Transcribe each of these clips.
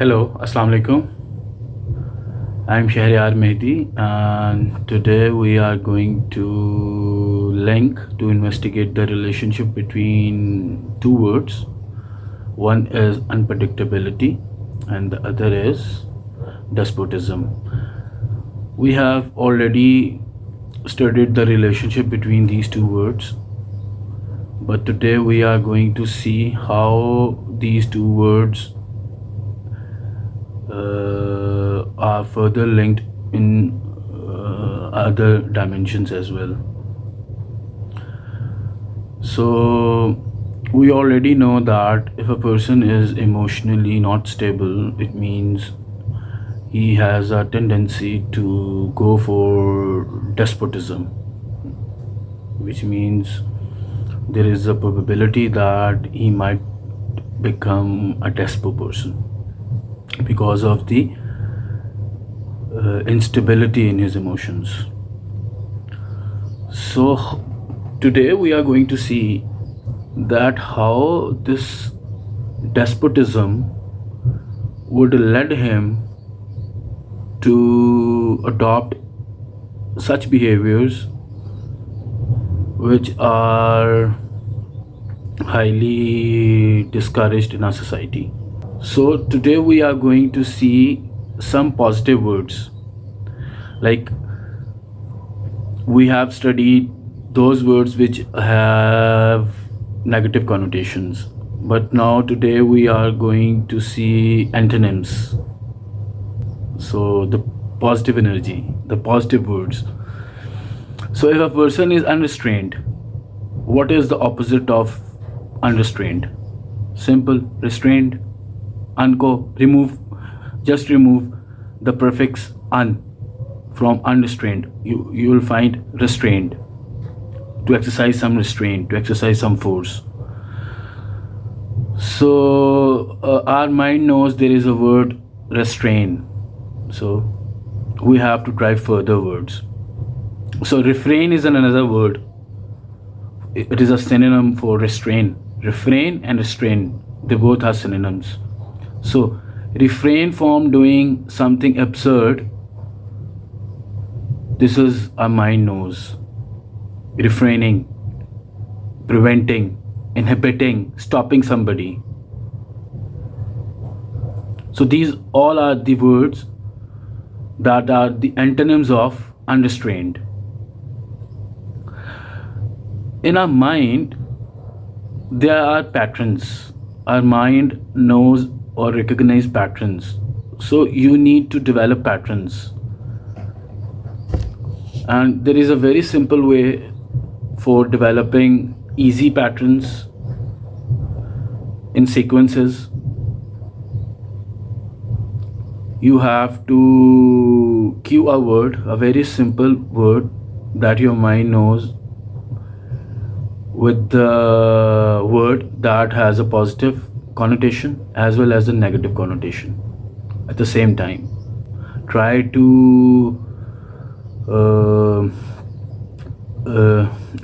Hello, Assalamu alaikum. I'm Shahriyar Mehdi, and today we are going to investigate the relationship between two words. One is unpredictability, and the other is despotism. We have already studied the relationship between these two words, but today we are going to see how these two words are further linked in other dimensions as well. So we already know that if a person is emotionally not stable, it means he has a tendency to go for despotism, which means there is a probability that he might become a despot person because of the instability in his emotions. So today we are going to see that how this despotism would lead him to adopt such behaviors which are highly discouraged in our society. So today we are going to see some positive words. Like we have studied those words which have negative connotations, but now today we are going to see antonyms. So the positive energy, the positive words. So if a person is unrestrained, what is the opposite of unrestrained? Simple, restrained. Remove the prefix un from unrestrained. You will find restrained, to exercise some restraint, to exercise some force. So our mind knows there is a word restrain, so we have to try further words. So refrain is another word. It is a synonym for restrain. Refrain and restrain, they both are synonyms. So refrain from doing something absurd. This is our mind knows. Refraining, preventing, inhibiting, stopping somebody. So these all are the words that are the antonyms of unrestrained. In our mind, there are patterns. Our mind knows or recognize patterns. So you need to develop patterns. And there is a very simple way for developing easy patterns in sequences. You have to cue a word, a very simple word that your mind knows, with the word that has a positive connotation as well as a negative connotation at the same time. Try to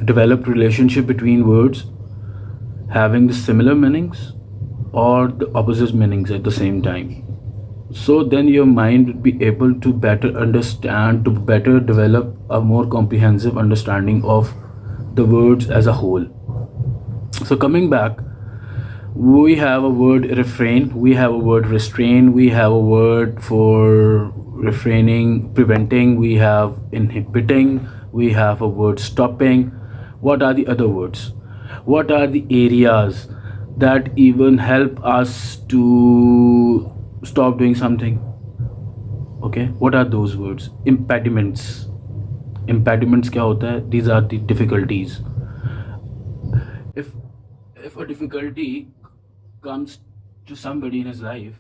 develop relationship between words having the similar meanings or the opposite meanings at the same time. So then your mind would be able to better understand, to better develop a more comprehensive understanding of the words as a whole. So coming back, we have a word refrain, we have a word restrain, we have a word for refraining, preventing, we have inhibiting, we have a word stopping. What are the other words? What are the areas that even help us to stop doing something? Okay, what are those words? Impediments. Impediments क्या होता है? These are the difficulties. If a difficulty comes to somebody in his life,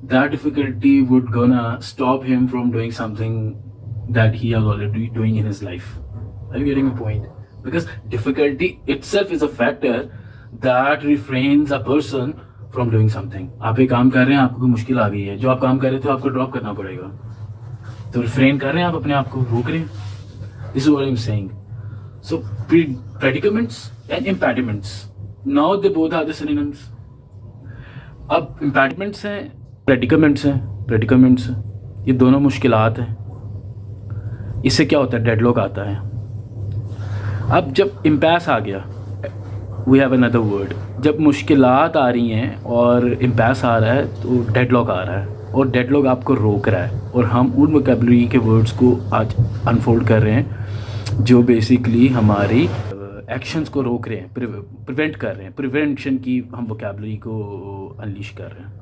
that difficulty would gonna stop him from doing something that he is already doing in his life. Are you getting a point? Because difficulty itself is a factor that refrains a person from doing something. आप एक काम कर रहे हैं, आपको मुश्किल आ गई है, जो आप काम कर रहे थे आपको ड्रॉप करना पड़ेगा, तो रिफ्रेन कर रहे हैं, आप अपने आप को रोक रहे हैं. This is what I'm saying. So predicaments and impediments, now they both are the synonyms. अब impediments हैं प्रेडिकामेंट्स हैं, प्रेडिकामेंट्स ये दोनों मुश्किलात हैं। इससे क्या होता है, डेडलॉक आता है। अब जब इम्पैस आ गया, वी हैव अनदर वर्ड, जब मुश्किलात आ रही हैं और इम्पैस आ रहा है तो डेडलॉक आ रहा है, और डेडलॉक आपको रोक रहा है। और हम उन वोकैबुलरी के वर्ड्स को आज अनफोल्ड कर रहे हैं जो बेसिकली हमारी एक्शंस को रोक रहे हैं, प्रिवेंट कर रहे हैं। प्रिवेंशन की हम वोकैबुलरी को अनलीश कर रहे हैं,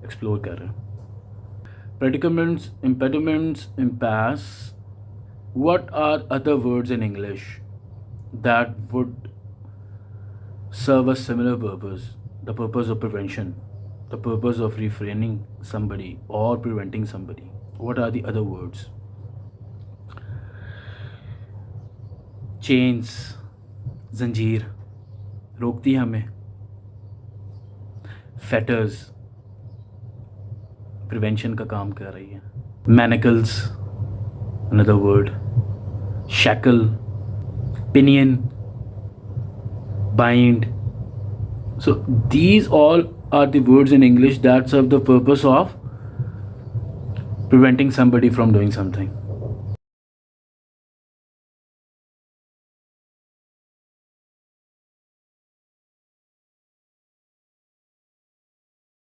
एक्सप्लोर कर रहे हैं। Predicaments, impediments, impasse. What are other words in English that would serve a similar purpose? The purpose of prevention, the purpose of refraining somebody or preventing somebody. What are the other words? Chains, जंजीर रोकती है हमें। Fetters, prevention का काम कर रही है। Manacles, another word. Shackle, pinion, bind. So these all are the words in English that serve the purpose of preventing somebody from doing something.